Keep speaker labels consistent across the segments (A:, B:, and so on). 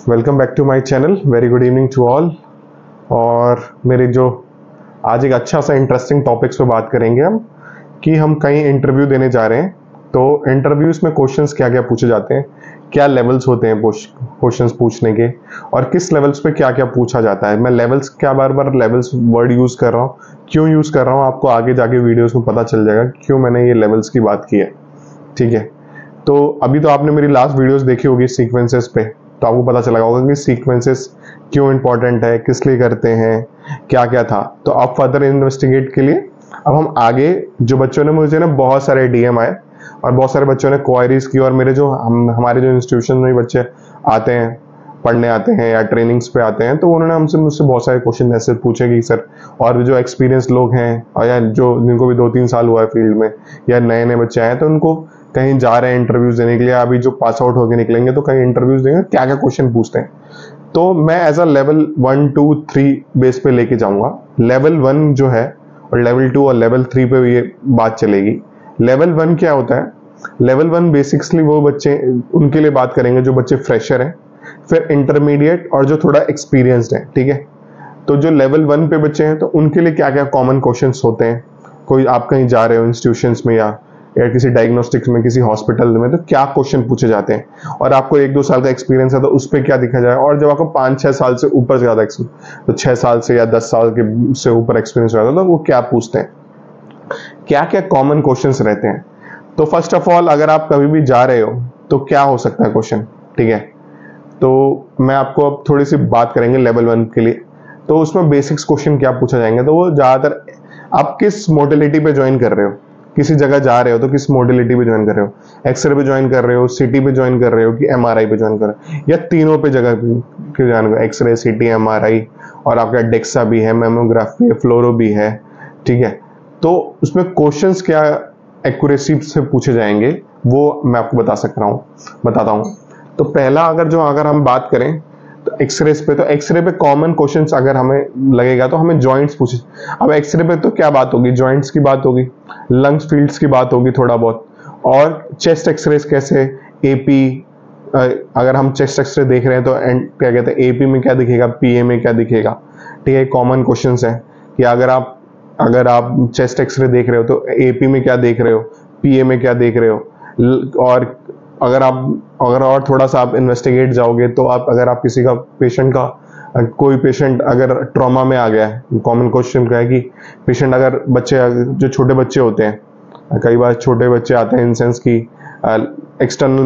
A: Welcome back to my channel. Very good evening to all. और मेरे जो आज एक अच्छा सा इंटरेस्टिंग टॉपिक्स पे बात करेंगे हम कि हम कहीं इंटरव्यू देने जा रहे हैं, तो इंटरव्यूज में क्वेश्चंस क्या क्या पूछे जाते हैं, क्या लेवल्स होते हैं क्वेश्चंस पूछने के, और किस लेवल्स पे क्या क्या पूछा जाता है। मैं लेवल्स क्या बार बार लेवल्स वर्ड यूज़ कर रहा हूँ, क्यों यूज़ कर रहा हूँ, आपको आगे जाके वीडियोज़ में पता चल जाएगा क्यों मैंने ये लेवल्स की बात की है। ठीक है, तो अभी तो आपने मेरी लास्ट वीडियोस देखी होगी सीक्वेंसेस पे, तो आपको पता चला होगा कि सीक्वेंसेस क्यों इंपॉर्टेंट है, किस लिए करते हैं, क्या क्या था। तो अब फर्दर इन्वेस्टिगेट के लिए अब हम आगे, जो बच्चों ने मुझे ना बहुत सारे डीएम आए और बहुत सारे बच्चों ने क्वायरीज की, और मेरे जो हमारे जो इंस्टीट्यूशन में बच्चे आते हैं, पढ़ने आते हैं या ट्रेनिंग्स पे आते हैं, तो उन्होंने मुझसे बहुत सारे क्वेश्चन ऐसे पूछे कि सर, और जो एक्सपीरियंस लोग हैं और या जो जिनको भी 2-3 साल हुआ है फील्ड में या नए नए बच्चे आए, तो उनको कहीं जा रहे हैं इंटरव्यूज देने के लिए, अभी जो पास आउट होकर निकलेंगे तो कहीं इंटरव्यूज देंगे, क्या क्या क्वेश्चन पूछते हैं। तो मैं एज अ लेवल 1, 2, 3 बेस पे लेके जाऊंगा। लेवल 1 जो है और लेवल 2 और लेवल 3 पे ये बात चलेगी। लेवल 1 क्या होता है? लेवल 1 बेसिकली वो बच्चे, उनके लिए बात करेंगे जो बच्चे फ्रेशर हैं, फिर इंटरमीडिएट और जो थोड़ा एक्सपीरियंस्ड है। ठीक है, तो जो लेवल 1 पे बच्चे हैं तो उनके लिए क्या क्या कॉमन क्वेश्चंस होते हैं। कोई आप कहीं जा रहे हो इंस्टीट्यूशंस में या किसी डायग्नोस्टिक्स में, किसी हॉस्पिटल में, तो क्या क्वेश्चन पूछे जाते हैं, और आपको 1-2 साल का एक्सपीरियंस है तो उस पर क्या दिखा जाए, और जब आपको 5-6 साल से ऊपर ज्यादा एक्सपीरियंस, तो 6 साल से या 10 साल के से ऊपर एक्सपीरियंस रहता है, तो वो क्या पूछते हैं, क्या क्या कॉमन क्वेश्चंस रहते हैं। तो फर्स्ट ऑफ ऑल, अगर आप कभी भी जा रहे हो तो क्या हो सकता है क्वेश्चन। ठीक है, तो मैं आपको अब थोड़ी सी बात करेंगे लेवल 1 के लिए। तो उसमें बेसिक्स क्वेश्चन क्या पूछा जाएंगे, तो वो ज्यादातर आप किस मोडिलिटी पे ज्वाइन कर रहे हो, किसी जगह जा रहे हो तो किस मोडिलिटी पे ज्वाइन कर रहे हो, एक्सरे पे ज्वाइन कर रहे हो, सीटी पे ज्वाइन कर रहे हो, कि एमआरआई पे ज्वाइन कर रहे हो, या तीनों पे जगह पे ज्वाइन कर रहे हो, एक्सरे, सीटी, एमआरआई, और आपका डेक्सा भी है, मेमोग्राफी है, फ्लोरो भी है। ठीक है, तो उसमें क्वेश्चंस क्या एक्यूरेसी से पूछे जाएंगे वो मैं आपको बताता हूँ। तो पहला, अगर हम बात करें तो एक्सरे पे, तो एक्सरे पे कॉमन क्वेश्चंस अगर हमें लगेगा तो हमें जॉइंट्स पूछे। अब एक्सरे पे तो क्या बात होगी, जॉइंट्स की बात होगी, लंग्स फील्ड्स की बात होगी थोड़ा बहुत, और चेस्ट एक्सरे कैसे, एपी, अगर हम चेस्ट एक्सरे देख रहे हैं तो क्या कहते हैं, एपी में क्या दिखेगा, पीए में क्या दिखेगा। ठीक है, कॉमन क्वेश्चंस है कि अगर आप चेस्ट एक्सरे देख रहे हो तो एपी में क्या देख रहे हो, पीए में क्या देख रहे हो। और अगर और थोड़ा सा आप इन्वेस्टिगेट जाओगे तो अगर आप किसी का पेशेंट का, कोई पेशेंट अगर ट्रॉमा में आ गया है, कॉमन क्वेश्चन क्या है कि पेशेंट, अगर बच्चे, जो छोटे बच्चे होते हैं, कई बार छोटे बच्चे आते हैं इन सेंस की एक्सटर्नल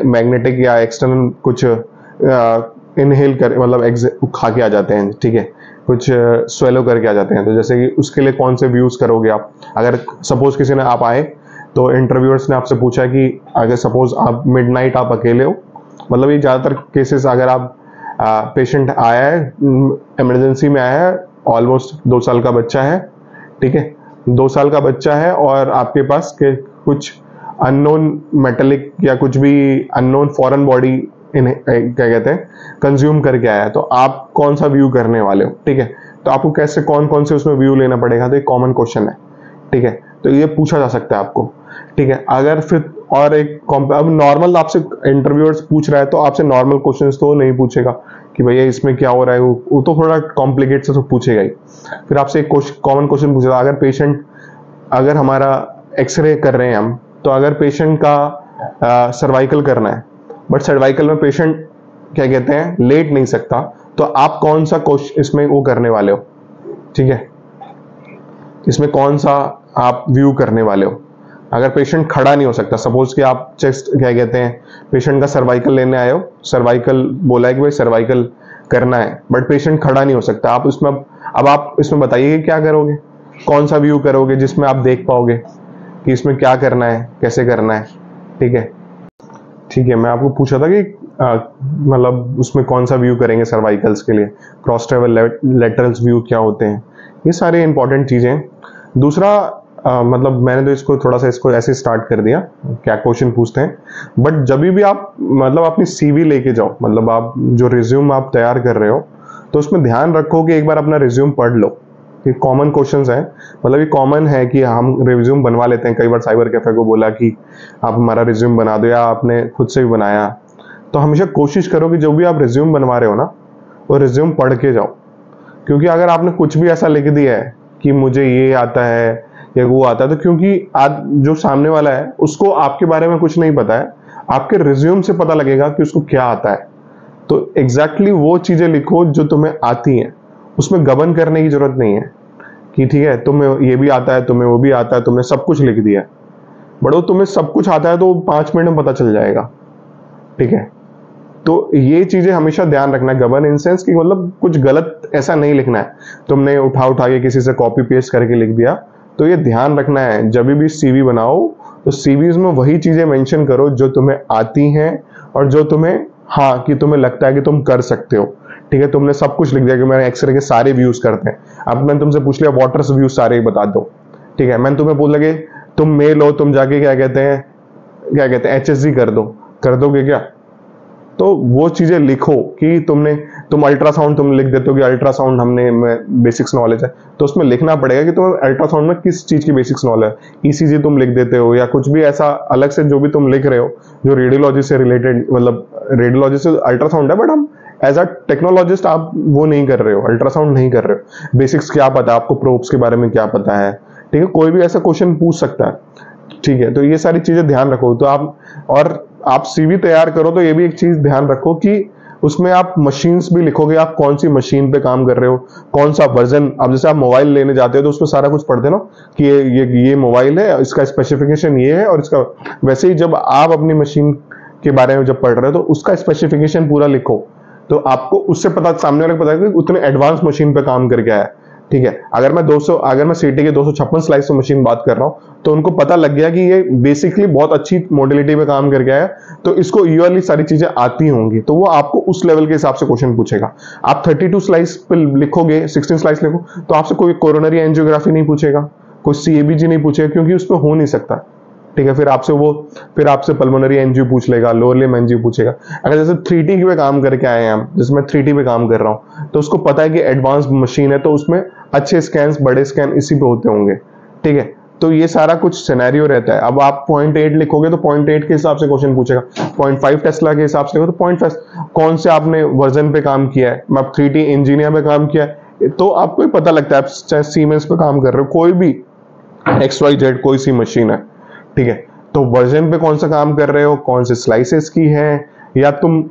A: मैग्नेटिक या एक्सटर्नल कुछ इनहेल कर, मतलब खा के आ जाते हैं। ठीक है, कुछ स्वेलो करके आ जाते हैं, तो जैसे कि उसके लिए कौन से व्यूज करोगे आप। अगर सपोज किसी ने, आप आए तो इंटरव्यूअर्स ने आपसे पूछा कि अगर सपोज आप मिडनाइट आप अकेले हो, मतलब ये ज़्यादातर केसेस, अगर आप पेशेंट आया है, इमरजेंसी में आया है, ऑलमोस्ट 2 साल का बच्चा है। ठीक है, 2 साल का बच्चा है और आपके पास के कुछ अननोन मेटेलिक या कुछ भी अननोन फॉरेन बॉडी क्या कहते हैं कंज्यूम करके आया है, तो आप कौन सा व्यू करने वाले हो। ठीक है, तो आपको कैसे कौन कौन से उसमें व्यू लेना पड़ेगा, तो एक कॉमन क्वेश्चन है। ठीक है, तो ये पूछा जा सकता है आपको। ठीक है, अगर फिर और अब नॉर्मल आपसे इंटरव्यूअर्स पूछ रहा है तो आपसे नॉर्मल क्वेश्चंस तो नहीं पूछेगा कि भैया इसमें क्या हो रहा है, वो तो थोड़ा कॉम्प्लिकेट से तो पूछेगा ही। फिर आपसे एक कॉमन क्वेश्चन पूछेगा, अगर हमारा एक्सरे कर रहे हैं हम, तो अगर पेशेंट का सर्वाइकल करना है, बट सर्वाइकल में पेशेंट क्या कहते हैं लेट नहीं सकता, तो आप कौन सा क्वेश्चन इसमें वो करने वाले हो। ठीक है, इसमें कौन सा आप व्यू करने वाले हो। अगर पेशेंट खड़ा नहीं हो सकता, सपोज कि आप चेस्ट क्या कहते हैं, पेशेंट का सर्वाइकल लेने आए हो, सर्वाइकल बोला है कि भाई सर्वाइकल करना है, बट पेशेंट खड़ा नहीं हो सकता, आप इसमें बताइए कि क्या करोगे, कौन सा व्यू करोगे जिसमें आप देख पाओगे कि इसमें क्या करना है, कैसे करना है। ठीक है, मैं आपको पूछा था कि मतलब उसमें कौन सा व्यू करेंगे सर्वाइकल्स के लिए, क्रॉस ट्रेवल लेटरल्स व्यू क्या होते हैं, ये सारे इंपॉर्टेंट चीजें। दूसरा, मतलब मैंने तो इसको ऐसे स्टार्ट कर दिया, क्या क्वेश्चन पूछते हैं, बट जब भी आप मतलब अपनी सीवी लेके जाओ, मतलब आप जो रिज्यूम आप तैयार कर रहे हो, तो उसमें ध्यान रखो कि एक बार अपना रिज्यूम पढ़ लो। ये कॉमन क्वेश्चंस हैं, मतलब ये कॉमन है कि हम रिज्यूम बनवा लेते हैं, कई बार साइबर कैफे को बोला कि आप हमारा रिज्यूम बना दो, या आपने खुद से भी बनाया, तो हमेशा कोशिश करो कि जो भी आप रिज्यूम बनवा रहे हो ना, वो रिज्यूम पढ़ के जाओ। क्योंकि अगर आपने कुछ भी ऐसा लिख दिया है कि मुझे ये आता है या वो आता है, तो क्योंकि आज जो सामने वाला है उसको आपके बारे में कुछ नहीं पता है, आपके रिज्यूम से पता लगेगा कि उसको क्या आता है। तो एग्जैक्टली वो चीजें लिखो जो तुम्हें आती हैं, उसमें गबन करने की जरूरत नहीं है कि ठीक है तुम्हें ये भी आता है, तुम्हें वो भी आता है, तुमने सब कुछ लिख दिया। बड़ो तुम्हें सब कुछ आता है तो 5 मिनट में पता चल जाएगा, ठीक है। तो ये चीजें हमेशा ध्यान रखना है, गबन इन सेंस कि मतलब कुछ गलत ऐसा नहीं लिखना है, तुमने उठा के किसी से कॉपी पेस्ट करके लिख दिया। तो ये ध्यान रखना है, जब भी सीवी बनाओ तो सीवीज में वही चीजें मेंशन करो जो तुम्हें आती हैं और जो तुम्हें हाँ कि तुम्हें लगता है कि तुम कर सकते हो, ठीक है। तुमने सब कुछ लिख दिया कि मैंने एक्सरे के सारे व्यूज करते हैं, अब मैंने तुमसे पूछ लिया वाटर व्यूज सारे ही बता दो, ठीक है। मैंने तुम्हें बोल लगे तुम मेल हो, तुम जाके क्या कहते हैं HSG कर दोगे क्या? तो वो चीजें लिखो कि तुम अल्ट्रासाउंड तुम लिख देते हो कि अल्ट्रासाउंड हमने बेसिक्स नॉलेज है, तो उसमें लिखना पड़ेगा कि तुम्हें अल्ट्रासाउंड में किस चीज की बेसिक्स नॉलेज है। ECG तुम लिख देते हो या कुछ भी ऐसा अलग से जो भी तुम लिख रहे हो जो रेडियोलॉजी से रिलेटेड, मतलब रेडियोलॉजी से अल्ट्रासाउंड है, बट हम एज अ टेक्नोलॉजिस्ट आप वो नहीं कर रहे हो, अल्ट्रासाउंड नहीं कर रहे हो। बेसिक्स क्या पता है आपको, प्रोब्स के बारे में क्या पता है, ठीक है। कोई भी ऐसा क्वेश्चन पूछ सकता है, ठीक है। तो ये सारी चीजें ध्यान रखो। तो आप सीवी तैयार करो तो ये भी एक चीज ध्यान रखो कि उसमें आप मशीन्स भी लिखोगे, आप कौन सी मशीन पे काम कर रहे हो, कौन सा वर्जन। अब जैसे आप मोबाइल लेने जाते हो तो उसमें सारा कुछ पढ़ते हो ना कि ये मोबाइल है, इसका स्पेसिफिकेशन ये है और इसका, वैसे ही जब आप अपनी मशीन के बारे में जब पढ़ रहे हो तो उसका स्पेसिफिकेशन पूरा लिखो, तो आपको उससे पता, सामने वाले को पता है कि उतने एडवांस मशीन पे काम करके आया है, ठीक है। अगर मैं सीटी के 256 स्लाइस मशीन बात कर रहा हूं तो उनको पता लग गया कि ये बेसिकली बहुत अच्छी मॉडलिटी में काम करके आया, तो इसको ये वाली सारी चीजें आती होंगी, तो वो आपको उस लेवल के हिसाब से क्वेश्चन पूछेगा। आप 32 स्लाइस पे लिखोगे, 16 स्लाइस लिखो तो आपसे कोई कोरोनरी एंजियोग्राफी नहीं पूछेगा, कोई CABG नहीं पूछेगा, क्योंकि उसमें हो नहीं सकता, ठीक है। फिर आपसे पल्मोनरी एंजियो पूछ लेगा, लोअर लिम्ब एंजियो पूछेगा। अगर जैसे 3T पे काम करके आए हैं हम, जैसे मैं 3T पे काम कर रहा हूं, तो उसको पता है कि एडवांस मशीन है तो उसमें अच्छे स्कैन, बड़े स्कैन इसी पे होते होंगे, ठीक है। तो ये सारा कुछ सिनेरियो रहता है। अब आप 0.8 लिखोगे तो 0.8 के हिसाब से क्वेश्चन पूछेगा, 0.5 टेस्ला के हिसाब से लिखो तो 0.5 कौन से आपने वर्जन पे काम किया है। मैं 3T इंजीनियर पे काम किया है तो आपको पता लगता है, चाहे सीमेंस पे काम कर रहे हो, कोई भी XYZ कोई सी मशीन है, ठीक है। तो वर्जन पे कौन सा काम कर रहे हो, कौन से स्लाइसेस की है, या तुम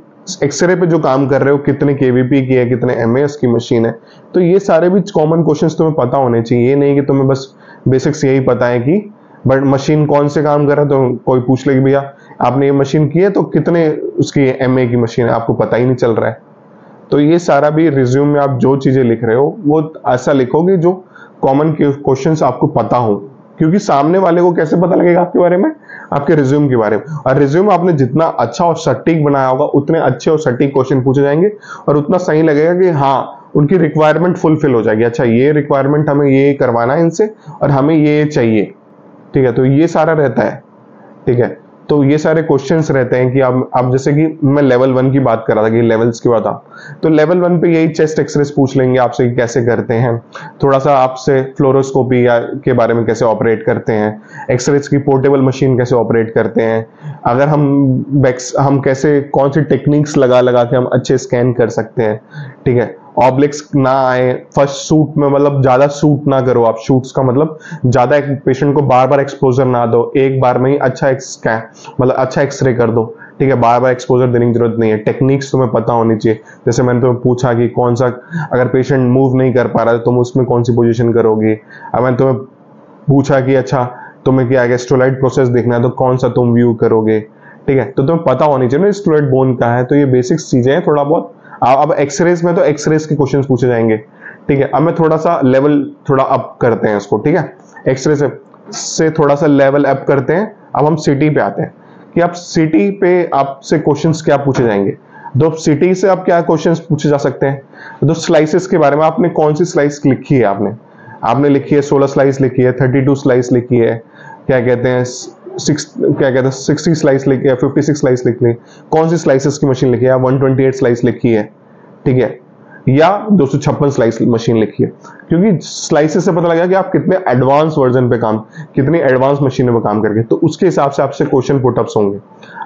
A: एक्सरे पे जो काम कर रहे हो कितने KVP की है, कितने MAS की मशीन है। तो ये सारे भी कॉमन क्वेश्चंस तुम्हें पता होने चाहिए। ये नहीं कि तुम्हें बस बेसिक्स यही पता है कि बट मशीन कौन से काम कर रहा है, तो कोई पूछ ले कि भैया आपने ये मशीन की है तो कितने उसकी MA की मशीन है, आपको पता ही नहीं चल रहा है। तो ये सारा भी रिज्यूम में आप जो चीजें लिख रहे हो वो ऐसा लिखोगे जो कॉमन क्वेश्चंस आपको पता हो, क्योंकि सामने वाले को कैसे पता लगेगा आपके बारे में, आपके रिज्यूम के बारे में। और रिज्यूम आपने जितना अच्छा और सटीक बनाया होगा उतने अच्छे और सटीक क्वेश्चन पूछे जाएंगे और उतना सही लगेगा कि हाँ उनकी रिक्वायरमेंट फुलफिल हो जाएगी। अच्छा ये रिक्वायरमेंट हमें ये करवाना है इनसे और हमें ये चाहिए, ठीक है। तो ये सारा रहता है, ठीक है। तो ये सारे क्वेश्चंस रहते हैं कि आप जैसे कि मैं लेवल 1 की बात कर रहा था कि लेवल्स की बात आप, तो लेवल 1 पे यही चेस्ट एक्सरेस पूछ लेंगे आपसे कि कैसे करते हैं, थोड़ा सा आपसे फ्लोरोस्कोपी के बारे में कैसे ऑपरेट करते हैं, एक्सरेस की पोर्टेबल मशीन कैसे ऑपरेट करते हैं, अगर हम कैसे कौन सी टेक्निक्स लगा के हम अच्छे स्कैन कर सकते हैं, ठीक है। ऑब्लिक्स ना आए फर्स्ट शूट में, मतलब ज्यादा शूट ना करो आप। शूट्स का मतलब ज्यादा पेशेंट को बार बार एक्सपोजर ना दो, एक बार में ही अच्छा स्कैन, मतलब अच्छा एक्सरे कर दो, ठीक है। बार बार एक्सपोजर देने की जरूरत नहीं है। टेक्निक्स तुम्हें पता होनी चाहिए। जैसे मैंने तुम्हें पूछा कि कौन सा, अगर पेशेंट मूव नहीं कर पा रहा है तुम उसमें कौन सी पोजीशन करोगे। अब मैंने तुम्हें पूछा कि अच्छा तुम्हें क्या है स्टोलाइट प्रोसेस देखना है तो कौन सा तुम व्यू करोगे, ठीक है। तो तुम्हें पता होनी चाहिए ना स्टोलाइट बोन का है। तो ये बेसिक चीजें हैं थोड़ा बहुत। अब एक्सरेज में तो एक्सरेज के क्वेश्चंस पूछे जाएंगे, ठीक है। अब मैं थोड़ा सा लेवल थोड़ा अप करते हैं इसको, ठीक है। एक्सरे से थोड़ा सा लेवल अप करते हैं। अब हम सिटी पे आते हैं कि आप सिटी पे आपसे क्वेश्चंस क्या पूछे जाएंगे। तो सिटी से आप क्या क्वेश्चंस पूछे जा सकते हैं, तो स्लाइसेस के बारे में आपने कौन सी स्लाइस लिखी है, आपने लिखी है 16 स्लाइस लिखी है, 32 स्लाइस लिखी है, क्या कहते हैं 60 स्लाइस लिखी है, 56 स्लाइस लिखी है, कौन सी स्लाइसेस की मशीन लिखी है, 128 स्लाइस लिखी है, ठीक है। या 256 स्लाइस मशीन लिखिए, क्योंकि स्लाइसेस से पता लगेगा कि आप कितने एडवांस वर्जन पे काम, कितनी एडवांस मशीनों पे काम करके, तो उसके हिसाब से आपसे क्वेश्चन पुटअप्स होंगे।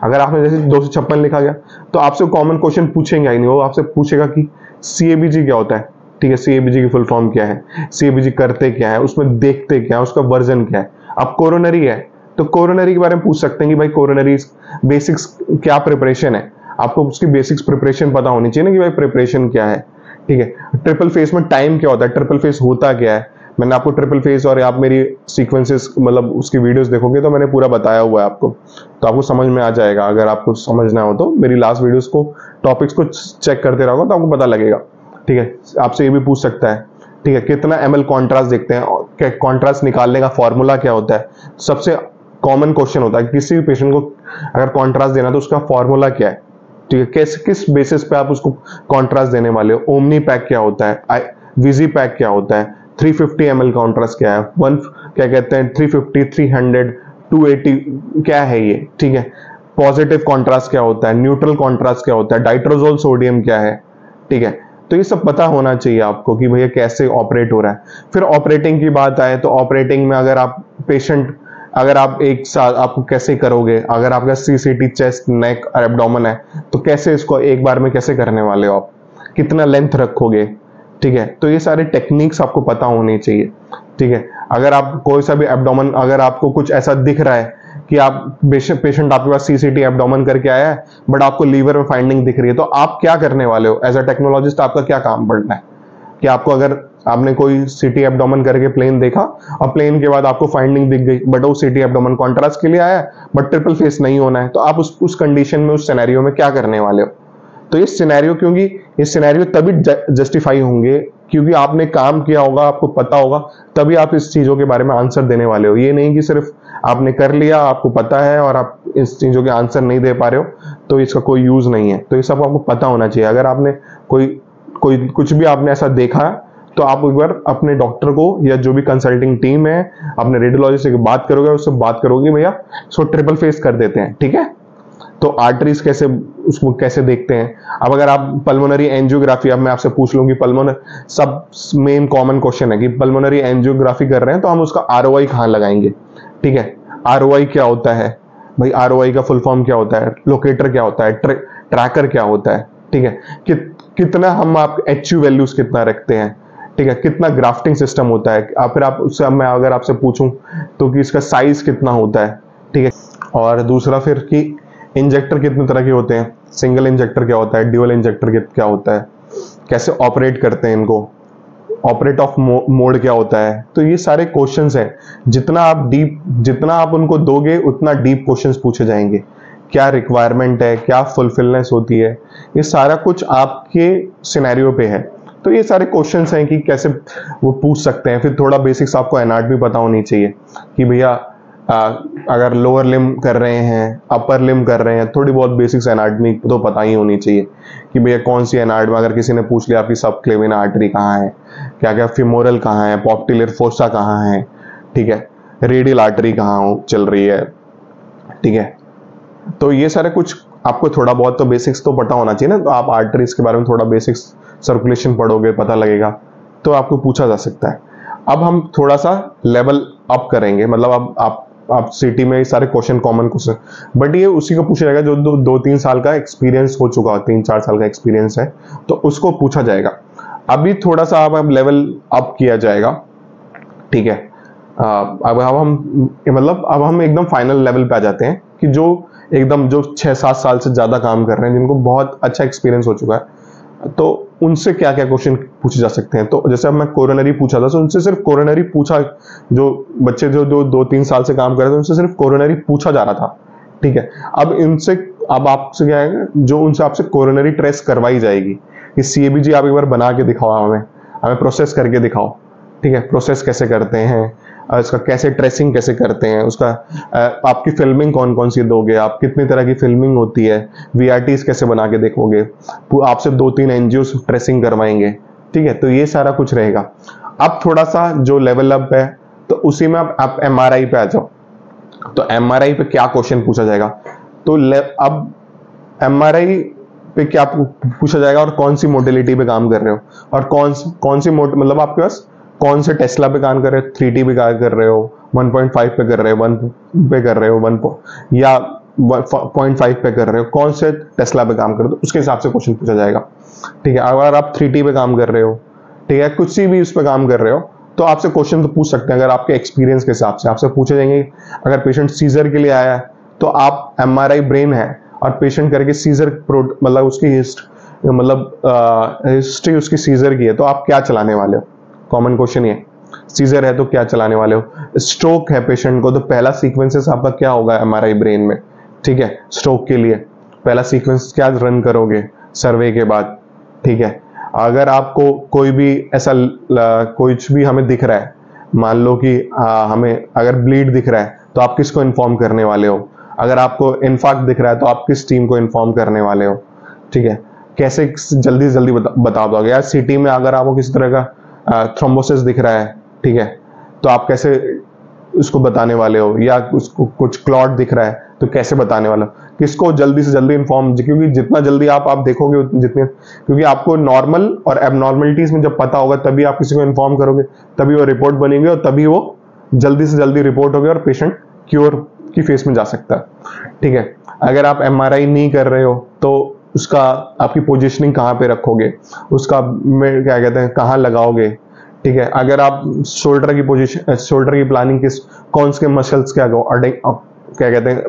A: अगर आपने जैसे 256 लिखा गया तो आपसे कॉमन क्वेश्चन पूछेंगे ही नहीं, वो आपसे पूछेगा कि CABG क्या होता है, ठीक है, CABG की फुल फॉर्म क्या है, CABG करते क्या है, उसमें देखते क्या है, उसका वर्जन क्या है। अब कोरोनरी है तो कोरोनरी के बारे में पूछ सकते हैं कि भाई कोरोनरी बेसिक्स क्या प्रिपरेशन है, आपको उसकी बेसिक्स प्रिपरेशन पता होनी चाहिए ना कि भाई प्रिपरेशन क्या है, ठीक है। ट्रिपल फेस में टाइम क्या होता है, ट्रिपल फेस होता क्या है, मैंने आपको ट्रिपल फेस और आप मेरी सीक्वेंसेस मतलब उसकी वीडियोस देखोगे तो मैंने पूरा बताया हुआ है आपको, तो आपको समझ में आ जाएगा। अगर आपको समझना हो तो मेरी लास्ट वीडियोस को, टॉपिक्स को चेक करते रहोगे तो आपको पता लगेगा, ठीक है। आपसे ये भी पूछ सकता है, ठीक है, कितना ml कॉन्ट्रास्ट देखते हैं, कॉन्ट्रास्ट निकालने का फॉर्मूला क्या होता है, सबसे कॉमन क्वेश्चन होता है किसी भी पेशेंट को अगर कॉन्ट्रास्ट देना तो उसका फॉर्मूला क्या है, ठीक है, किस बेसिस पे आप उसको कॉन्ट्रास्ट देने वाले हो, ओमनी पैक क्या होता है, विजी पैक क्या होता है, 350 ml कॉन्ट्रास्ट क्या है, क्या कहते हैं 350, 300, 280 क्या है ये, ठीक है। पॉजिटिव कॉन्ट्रास्ट क्या होता है, न्यूट्रल कॉन्ट्रास्ट क्या होता है, डाइट्रोजोल सोडियम क्या है, ठीक है। तो ये सब पता होना चाहिए आपको कि भैया कैसे ऑपरेट हो रहा है। फिर ऑपरेटिंग की बात आए तो ऑपरेटिंग में अगर आप पेशेंट, अगर आप एक साथ आपको कैसे करोगे, अगर आपका CCT चेस्ट, नेक और एब्डोमेन है तो कैसे इसको एक बार में कैसे करने वाले हो आप, कितना लेंथ रखोगे, ठीक है। तो ये सारे टेक्निक्स आपको पता होनी चाहिए, ठीक है। अगर आप कोई सा भी एब्डोमेन, अगर आपको कुछ ऐसा दिख रहा है कि आप पेशेंट आपके पास CCT एब्डोमेन करके आया है बट आपको लीवर में फाइंडिंग दिख रही है, तो आप क्या करने वाले हो एज अ टेक्नोलॉजिस्ट, आपका क्या काम बढ़ना है कि आपको, अगर आपने कोई CT एब्डोमेन करके प्लेन देखा और प्लेन के बाद आपको फाइंडिंग दिख गई बट वो CT एब्डोमेन कॉन्ट्रास्ट के लिए आया है बट ट्रिपल फेस नहीं होना है, तो आप उस कंडीशन में, उस सिनेरियो में क्या करने वाले हो। तो ये सिनेरियो, क्योंकि ये सिनेरियो तभी जस्टिफाई होंगे क्योंकि आपने काम किया होगा, आपको पता होगा, तभी आप इस चीजों के बारे में आंसर देने वाले हो। ये नहीं कि सिर्फ आपने कर लिया, आपको पता है और आप इस चीजों के आंसर नहीं दे पा रहे हो तो इसका कोई यूज नहीं है। तो ये सब आपको पता होना चाहिए। अगर आपने कोई कुछ भी आपने ऐसा देखा तो आप एक बार अपने डॉक्टर को या जो भी कंसल्टिंग टीम है, अपने रेडियोलॉजिस्ट से बात करोगे, उससे बात करोगे भैया इसको ट्रिपल फेस कर देते हैं, ठीक है। तो आर्टरीज कैसे, उसको कैसे देखते हैं। अब अगर आप पल्मोनरी एंजियोग्राफी, अब मैं आपसे पूछ लूंगी पल्मोनरी, सब मेन कॉमन क्वेश्चन है कि पल्मोनरी एंजियोग्राफी कर रहे हैं तो हम उसका ROI कहाँ लगाएंगे, ठीक है। ROI क्या होता है भाई, ROI का फुल फॉर्म क्या होता है, लोकेटर क्या होता है, ट्रैकर क्या होता है, ठीक है। कितना हम आप HU वैल्यूज कितना रखते हैं, ठीक है, कितना ग्राफ्टिंग सिस्टम होता है। फिर आप उससे, मैं अगर आपसे पूछूं तो कि इसका साइज कितना होता है, ठीक है। और दूसरा फिर कि इंजेक्टर कितने तरह के होते हैं, सिंगल इंजेक्टर क्या होता है, ड्यूअल इंजेक्टर क्या होता है, कैसे ऑपरेट करते हैं इनको, ऑपरेट ऑफ मोड क्या होता है। तो ये सारे क्वेश्चंस हैं, जितना आप उनको दोगे उतना डीप क्वेश्चंस पूछे जाएंगे। क्या रिक्वायरमेंट है, क्या फुलफिलनेस होती है, ये सारा कुछ आपके सिनेरियो पे है। तो ये सारे क्वेश्चंस हैं कि कैसे वो पूछ सकते हैं। फिर थोड़ा बेसिक्स आपको एनाटॉमी पता होनी चाहिए कि भैया अगर लोअर लिम कर रहे हैं, अपर लिम कर रहे हैं, थोड़ी बहुत बेसिक्स एनाटॉमी तो पता ही होनी चाहिए कि भैया कौन सी एनाटॉमी। अगर किसी ने पूछ लिया आपकी सब क्लेविन आर्टरी कहाँ है, क्या क्या फिमोरल कहाँ है, पॉप्टिलर फोसा कहाँ है, ठीक है, रेडियल आर्टरी कहाँ चल रही है, ठीक है। तो ये सारे कुछ आपको थोड़ा बहुत तो बेसिक्स तो पता होना चाहिए ना। तो आप आर्टरीज के बारे में थोड़ा बेसिक्स, सर्कुलेशन पढ़ोगे, पता लगेगा, तो आपको पूछा जा सकता है। अब हम थोड़ा सा लेवल अप करेंगे, मतलब अब आप सिटी में सारे क्वेश्चन, कॉमन क्वेश्चन, बट ये उसी को पूछा जाएगा जो 2-3 साल का एक्सपीरियंस हो चुका, 3-4 साल का एक्सपीरियंस है तो उसको पूछा जाएगा। अभी थोड़ा सा अब लेवल अप किया जाएगा, ठीक है। अब हम एकदम फाइनल लेवल पे आ जाते हैं कि जो 6-7 साल से ज्यादा काम कर रहे हैं, जिनको बहुत अच्छा एक्सपीरियंस हो चुका है, तो उनसे क्या क्या क्वेश्चन पूछे जा सकते हैं। तो जैसे अब मैं कोरोनरी पूछा था, तो उनसे सिर्फ कोरोनरी पूछा, जो बच्चे जो 2-3 साल से काम कर रहे थे उनसे सिर्फ कोरोनरी पूछा जा रहा था, ठीक है। अब आपसे क्या है, जो उनसे आपसे कोरोनरी ट्रेस करवाई जाएगी कि CABG आप एक बार बना के दिखाओ, हमें प्रोसेस करके दिखाओ, ठीक है। प्रोसेस कैसे करते हैं, इसका कैसे ट्रेसिंग कैसे करते हैं, उसका आपकी फिल्मिंग कौन कौन सी दोगे, आप कितनी तरह की फिल्मिंग होती है, VRTs कैसे बना के देखोगे, आपसे 2-3 एनजीओ ट्रेसिंग करवाएंगे, ठीक है। तो ये सारा कुछ रहेगा। अब थोड़ा सा जो लेवल अप है तो उसी में आप MRI पे आ जाओ। तो MRI पे क्या क्वेश्चन पूछा जाएगा, तो अब MRI पे क्या पूछा जाएगा और कौन सी मॉडलिटी पे काम कर रहे हो, और कौन सी मतलब आपके पास कौन से टेस्ला पे काम कर रहे हो, 3T पे काम कर रहे हो, 1.5 पे कर रहे हो, 1 पे कर रहे हो, 1 या 0.5 पे कर रहे हो, कौन से टेस्ला पे काम कर रहे हो, उसके हिसाब से क्वेश्चन पूछा जाएगा। ठीक है, अगर आप 3T पे काम कर रहे हो, ठीक है, कुछ भी उस पर काम कर रहे हो, तो आपसे क्वेश्चन तो पूछ सकते हैं। अगर आपके एक्सपीरियंस के हिसाब से आपसे पूछे जाएंगे, अगर पेशेंट सीजर के लिए आया है तो आप MRI ब्रेन है और पेशेंट करके सीजर मतलब उसकी हिस्ट्री उसकी सीजर की है, तो आप क्या चलाने वाले हो, कॉमन क्वेश्चन ये। सीजर है तो क्या चलाने वाले हो, स्ट्रोक है पेशेंट को तो पहला सीक्वेंसेस आपका क्या होगा MRI ब्रेन में। ठीक है, स्ट्रोक के लिए पहला सीक्वेंस क्या रन करोगे सर्वे के बाद। ठीक है, अगर आपको कोई भी ऐसा कुछ भी हमें दिख रहा है, मान लो कि हमें अगर ब्लीड दिख रहा है तो आप किसको इन्फॉर्म करने वाले हो, अगर आपको इन्फार्क्ट दिख रहा है तो आप किस टीम को इन्फॉर्म करने वाले हो। ठीक है, कैसे जल्दी से जल्दी बता दोगे। यार सिटी में अगर आपको किसी तरह का थ्रोम्बोसिस दिख रहा है, ठीक है, तो आप कैसे उसको बताने वाले हो, या उसको कुछ क्लॉट दिख रहा है तो कैसे बताने वाले हो, किसको जल्दी से जल्दी इन्फॉर्म, क्योंकि जितना जल्दी आप देखोगे जितने, क्योंकि आपको नॉर्मल और एबनॉर्मलिटीज में जब पता होगा तभी आप किसी को इन्फॉर्म करोगे, तभी वो रिपोर्ट बनेगी और तभी वो जल्दी से जल्दी रिपोर्ट होगी और पेशेंट क्योर की फेस में जा सकता है। ठीक है, अगर आप MRI नहीं कर रहे हो तो उसका आपकी पोजीशनिंग कहाँ पे रखोगे, उसका क्या कहते हैं कहाँ लगाओगे। ठीक है, अगर आप शोल्डर की पोजीशन, शोल्डर की प्लानिंग किस कौन से मसल्स क्या कहते हैं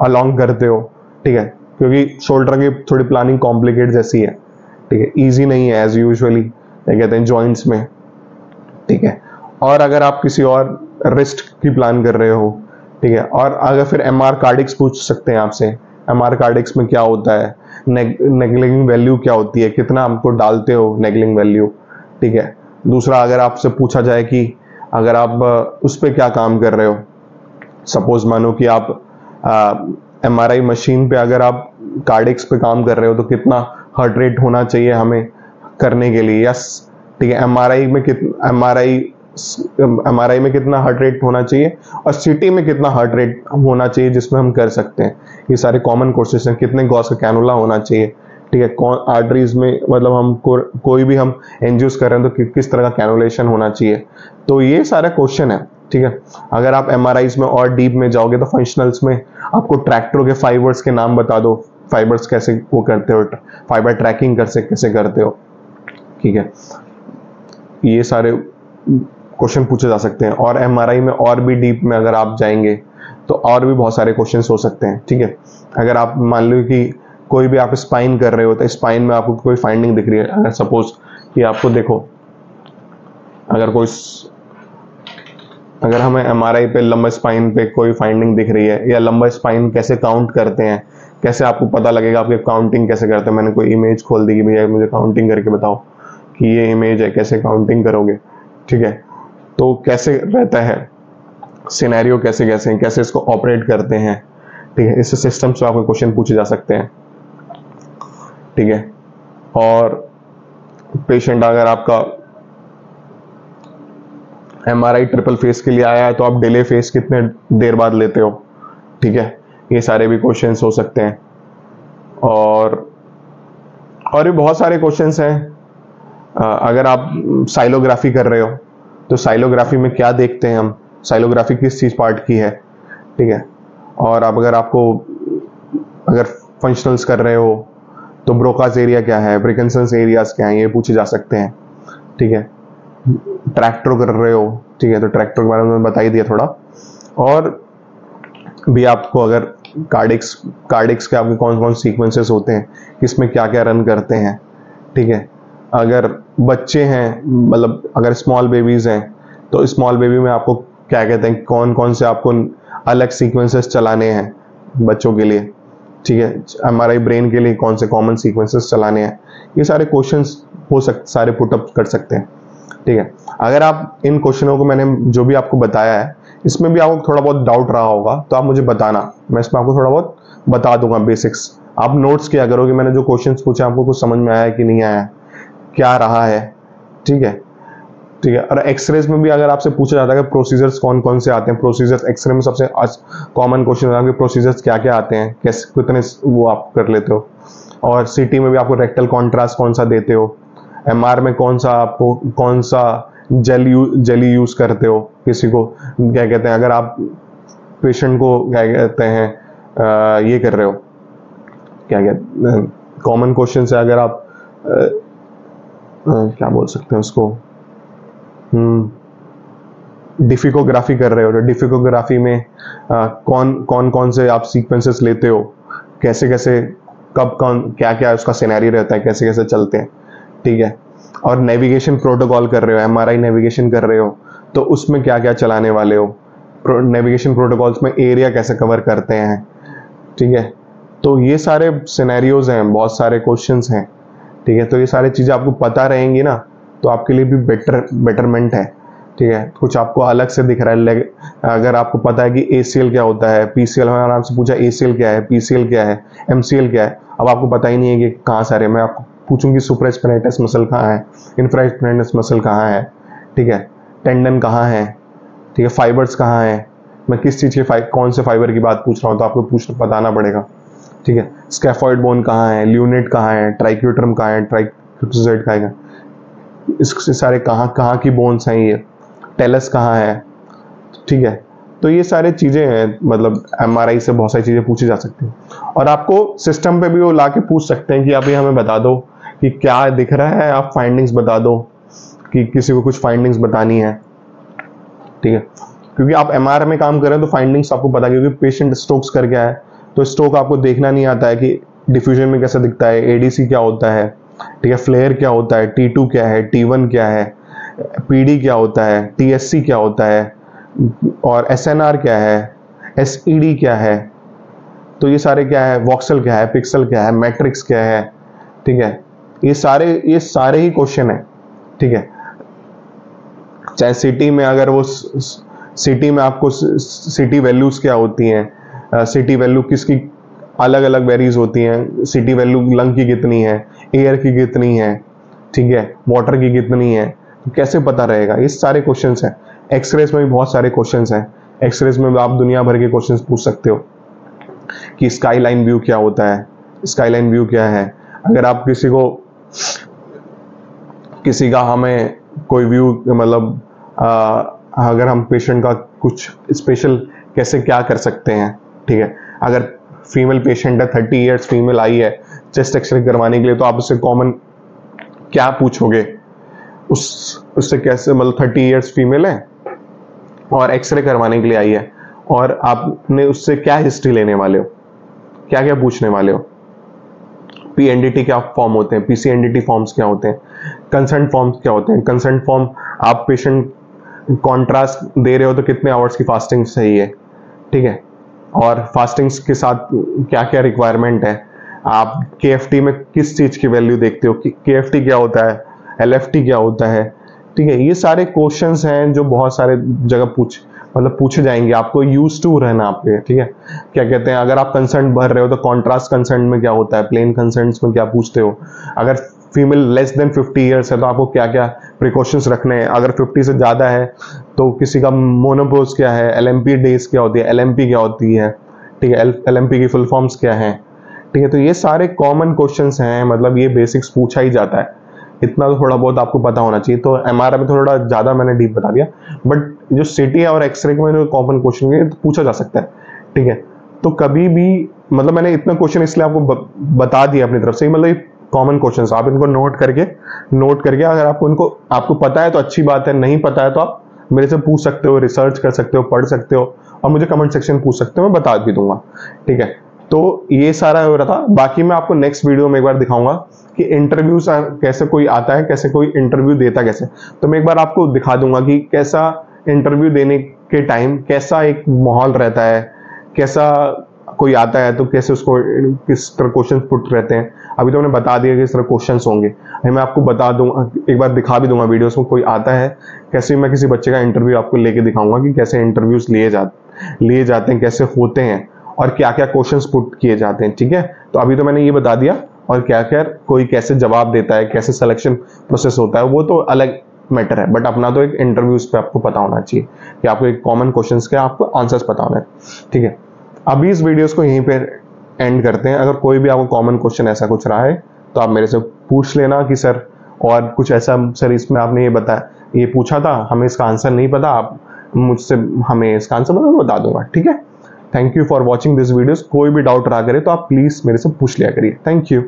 A: अलोंग करते हो। ठीक है, क्योंकि शोल्डर की थोड़ी प्लानिंग कॉम्प्लिकेट जैसी है। ठीक है, इजी नहीं है एज यूजुअली क्या कहते हैं जॉइंट्स में। ठीक है, और अगर आप किसी और रिस्ट की प्लान कर रहे हो, ठीक है, और अगर फिर MR कार्डिक्स पूछ सकते हैं आपसे, MR कार्डिक्स में क्या होता है, नेगलिंग वैल्यू क्या होती है, कितना हमको डालते हो नेगलिंग वैल्यू। ठीक है, दूसरा अगर आपसे पूछा जाए कि अगर आप उस पर क्या काम कर रहे हो, सपोज मानो कि आप MRI मशीन पे अगर आप कार्डिक्स पे काम कर रहे हो तो कितना हार्ट रेट होना चाहिए हमें करने के लिए। यस, ठीक है, MRI में कितना हार्ट रेट होना चाहिए और CT में कितना हार्ट रेट होना चाहिए जिसमें हम कर सकते हैं। ये सारे कॉमन कोर्सेज हैं। कितने गॉस का कैनुला होना चाहिए। ठीक है, कौन आर्टरीज में मतलब हम कोई भी हम एंजियोस कर रहे हैं तो किस तरह का कैनुलेशन होना चाहिए। तो ये सारे क्वेश्चन है। ठीक है, अगर आप MRIs में और डीप में जाओगे तो फंक्शनल्स में आपको ट्रैक्टरों के फाइबर्स के नाम बता दो, फाइबर्स कैसे वो करते हो, फाइबर ट्रैकिंग कैसे करते हो। ठीक है, ये सारे क्वेश्चन पूछे जा सकते हैं। और MRI में और भी डीप में अगर आप जाएंगे तो और भी बहुत सारे क्वेश्चन हो सकते हैं। ठीक है, अगर आप मान लो कि कोई भी आप स्पाइन कर रहे हो तो स्पाइन में आपको कोई फाइंडिंग दिख रही है, अगर सपोज कि आपको देखो अगर हमें MRI पे लंबा स्पाइन पे कोई फाइंडिंग दिख रही है, या लंबा स्पाइन कैसे काउंट करते हैं, कैसे आपको पता लगेगा आपके काउंटिंग कैसे करते हैं। मैंने कोई इमेज खोल दी कि भैया मुझे काउंटिंग करके बताओ कि ये इमेज है, कैसे काउंटिंग करोगे। ठीक है, तो कैसे रहता है सिनेरियो, कैसे इसको ऑपरेट करते हैं। ठीक है, इस सिस्टम से आपको क्वेश्चन पूछे जा सकते हैं। ठीक है, और पेशेंट अगर आपका MRI ट्रिपल फेस के लिए आया है तो आप डिले फेस कितने देर बाद लेते हो। ठीक है, ये सारे भी क्वेश्चंस हो सकते हैं। और भी बहुत सारे क्वेश्चंस हैं। अगर आप साइलोग्राफी कर रहे हो तो साइलोग्राफी में क्या देखते हैं हम, साइलोग्राफी किस चीज पार्ट की है। ठीक है, और अब अगर फंक्शनल्स कर रहे हो तो ब्रोकास एरिया क्या है, ब्रिकनसंस एरियाज क्या है, ये पूछे जा सकते हैं। ठीक है, ट्रैक्टर कर रहे हो, ठीक है, तो ट्रैक्टर के बारे में बता ही दिया थोड़ा। और भी आपको अगर कार्डिक्स के आपके कौन कौन सीक्वेंसेस होते हैं, किसमें क्या क्या रन करते हैं। ठीक है, अगर बच्चे हैं मतलब अगर स्मॉल बेबीज हैं तो स्मॉल बेबी में आपको क्या कहते हैं, कौन कौन से आपको अलग सीक्वेंसेस चलाने हैं बच्चों के लिए। ठीक है, हमारे ब्रेन के लिए कौन से कॉमन सीक्वेंसेस चलाने हैं। ये सारे क्वेश्चंस सारे पुटअप कर सकते हैं। ठीक है, अगर आप इन क्वेश्चनों को मैंने जो भी आपको बताया है इसमें भी आपको थोड़ा बहुत डाउट रहा होगा तो आप मुझे बताना, मैं इसमें आपको थोड़ा बहुत बता दूंगा बेसिक्स। आप नोट्स किया करो कि मैंने जो क्वेश्चंस पूछे आपको कुछ समझ में आया है कि नहीं आया, क्या रहा है। ठीक है, ठीक है। और एक्सरेज में भी अगर आपसे पूछा जाता है कि प्रोसीजर्स कौन कौन से आते हैं, प्रोसीजर्स एक्सरे में सबसे कॉमन क्वेश्चन होता है कि प्रोसीजर्स क्या क्या आते हैं, कैसे कितने वो आप कर लेते हो। और सीटी में भी आपको रेक्टल कॉन्ट्रास्ट कौन सा देते हो, एमआर में कौन सा जेली यूज करते हो, किसी को क्या कहते हैं, अगर आप पेशेंट को क्या कहते हैं ये कर रहे हो, क्या कहते हैं, कॉमन क्वेश्चन है, अगर आप क्या बोल सकते हैं उसको, डिफिकोग्राफी कर रहे हो, तो डिफिकोग्राफी में कौन से आप सीक्वेंसेस लेते हो, कैसे कैसे कब कौन क्या क्या उसका सिनेरियो रहता है, कैसे कैसे चलते हैं, ठीक है। और नेविगेशन प्रोटोकॉल कर रहे हो, एमआरआई नेविगेशन कर रहे हो, तो उसमें क्या क्या चलाने वाले हो, नेविगेशन प्रोटोकॉल्स में एरिया कैसे कवर करते हैं, ठीक है। तो ये सारे सिनेरियोज हैं, बहुत सारे क्वेश्चंस हैं, ठीक है। तो ये सारी चीज़ें आपको पता रहेंगी ना, तो आपके लिए भी बेटरमेंट है, ठीक है। कुछ आपको अलग से दिख रहा है, अगर आपको पता है कि ACL क्या होता है, PCL, मैंने आपसे पूछा ACL क्या है, PCL क्या है, MCL क्या है, अब आपको पता ही नहीं है कि कहाँ सारे, मैं आपको पूछूंगी सुप्रास्पाइनेटस मसल कहाँ है, इंफ्रास्पाइनेटस मसल कहाँ है, ठीक है, टेंडन कहाँ है, ठीक है, फाइबर्स कहाँ है, मैं किस चीज़ के कौन से फाइबर की बात पूछ रहा हूँ, तो आपको बताना पड़ेगा, ठीक है। स्कैफोइड बोन कहाँ है, ल्यूनेट कहाँ है, ट्राइक्यूट्रम कहाँ है, ट्राइक्यूटोजोइड कहाँ है, इसके सारे कहाँ की बोन्स हैं, ये टेलस कहाँ है, ठीक है। तो ये सारे चीज़ें हैं, मतलब एमआरआई से बहुत सारी चीज़ें पूछी जा सकती हैं, और आपको सिस्टम पे भी वो ला के पूछ सकते हैं कि आप ये हमें बता दो कि क्या दिख रहा है, आप फाइंडिंग्स बता दो, कि किसी को कुछ फाइंडिंग्स बतानी है, ठीक है। क्योंकि आप एमआरआई में काम कर रहे हैं तो फाइंडिंग्स आपको पता, क्योंकि पेशेंट स्ट्रोक्स कर गया है, तो स्ट्रोक आपको देखना नहीं आता है कि डिफ्यूजन में कैसा दिखता है, एडीसी क्या होता है, ठीक है, फ्लेयर क्या होता है, T2 क्या है, T1 क्या है, PD क्या होता है, TSC क्या होता है, और SNR क्या है, SED क्या है, तो ये सारे क्या है, वॉक्सल क्या है, पिक्सल क्या है, मैट्रिक्स क्या है, ठीक है। ये सारे ही क्वेश्चन है, ठीक है। चाहे सिटी में, अगर वो सिटी में आपको सिटी वैल्यूज क्या होती हैं, सिटी वैल्यू किसकी अलग अलग वेरीज होती हैं, सिटी वैल्यू लंग की कितनी है, एयर की कितनी है, ठीक है, वाटर की कितनी है, तो कैसे पता रहेगा, ये सारे क्वेश्चंस हैं। एक्सरेज में भी बहुत सारे क्वेश्चंस हैं, एक्सरेज में भी आप दुनिया भर के क्वेश्चंस पूछ सकते हो कि स्काई लाइन व्यू क्या होता है, स्काई लाइन व्यू क्या है, अगर आप किसी का हमें कोई व्यू, मतलब अगर हम पेशेंट का कुछ स्पेशल कैसे क्या कर सकते हैं, ठीक है। अगर फीमेल पेशेंट है, 30 इयर्स फीमेल आई है चेस्ट एक्सरे करवाने के लिए, तो आप उससे कॉमन क्या पूछोगे, उससे कैसे, मतलब 30 इयर्स फीमेल है और एक्सरे करवाने के लिए आई है, और आपने उससे क्या हिस्ट्री लेने वाले हो, क्या क्या पूछने वाले हो, PNDT क्या फॉर्म होते हैं, PCNDT फॉर्म्स क्या होते हैं, कंसर्न फॉर्म्स क्या होते हैं, कंसर्न फॉर्म आप पेशेंट कॉन्ट्रास्ट दे रहे हो तो कितने आवर्स की फास्टिंग सही है, ठीक है, और फास्टिंग्स के साथ क्या क्या रिक्वायरमेंट है, आप KFT में किस चीज की वैल्यू देखते हो, KFT क्या होता है, LFT क्या होता है, ठीक है। ये सारे क्वेश्चंस हैं जो बहुत सारे जगह पूछे जाएंगे, आपको यूज टू रहना आपके, ठीक है। क्या कहते हैं, अगर आप कंसर्न भर रहे हो तो कॉन्ट्रास्ट कंसर्न में क्या होता है, प्लेन कंसर्न में क्या पूछते हो, अगर फीमेल लेस देन 50 इयर्स है तो आपको क्या क्या प्रिकॉशंस रखने हैं, अगर 50 से ज़्यादा है तो किसी का मोनोपोज क्या है, LMP डेज क्या होती है, LMP क्या होती है, ठीक है, LMP की फुल फॉर्म्स क्या है, ठीक है। तो ये सारे कॉमन क्वेश्चंस हैं, मतलब ये बेसिक्स पूछा ही जाता है, इतना तो थोड़ा बहुत आपको पता होना चाहिए। तो MRI में थोड़ा ज़्यादा मैंने डीप बता दिया, बट जो CT और एक्सरे में कॉमन क्वेश्चन है तो पूछा जा सकता है, ठीक है। तो कभी भी, मतलब मैंने इतना क्वेश्चन इसलिए आपको बता दिया अपनी तरफ से, मतलब कॉमन क्वेश्चंस आप इनको नोट करके अगर आपको पता है तो अच्छी बात है, नहीं पता है तो आप मेरे से पूछ सकते हो, रिसर्च कर सकते हो, पढ़ सकते हो, और मुझे कमेंट सेक्शन पूछ सकते हो, मैं बता भी दूंगा, ठीक है। तो ये सारा हो रहा था, बाकी मैं आपको नेक्स्ट वीडियो में एक बार दिखाऊंगा कि इंटरव्यू कैसे कोई आता है, कैसे कोई इंटरव्यू देता कैसे, तो मैं एक बार आपको दिखा दूंगा कि कैसा इंटरव्यू देने के टाइम कैसा एक माहौल रहता है, कैसा कोई आता है तो कैसे उसको किस तरह क्वेश्चन पुट रहते हैं। अभी तो मैंने बता दिया कि इस तरह क्वेश्चन होंगे, मैं आपको बता दूंगा, एक बार दिखा भी दूंगा वीडियोस में कोई आता है कैसे, मैं किसी बच्चे का इंटरव्यू आपको लेके दिखाऊंगा कि कैसे इंटरव्यूज लिए जाते हैं, कैसे होते हैं, और क्या क्या क्वेश्चंस पुट किए जाते हैं, ठीक है। तो अभी तो मैंने ये बता दिया, और क्या क्या कोई कैसे जवाब देता है, कैसे सिलेक्शन प्रोसेस होता है, वो तो अलग मैटर है, बट अपना तो एक इंटरव्यूज पे आपको पता होना चाहिए कि आपको एक कॉमन क्वेश्चंस के आपको आंसर्स पता होना है, ठीक है। अभी इस वीडियोस को यहीं पे एंड करते हैं। अगर कोई भी आपको कॉमन क्वेश्चन ऐसा कुछ रहा है तो आप मेरे से पूछ लेना कि सर और कुछ ऐसा, सर इसमें आपने ये बताया, ये पूछा था, हमें इसका आंसर नहीं पता, आप मुझसे हमें इसका आंसर बता दूंगा, ठीक है। Thank you for watching this videos. कोई भी डाउट रहा करे तो आप प्लीज मेरे से पूछ लिया करिए। Thank you.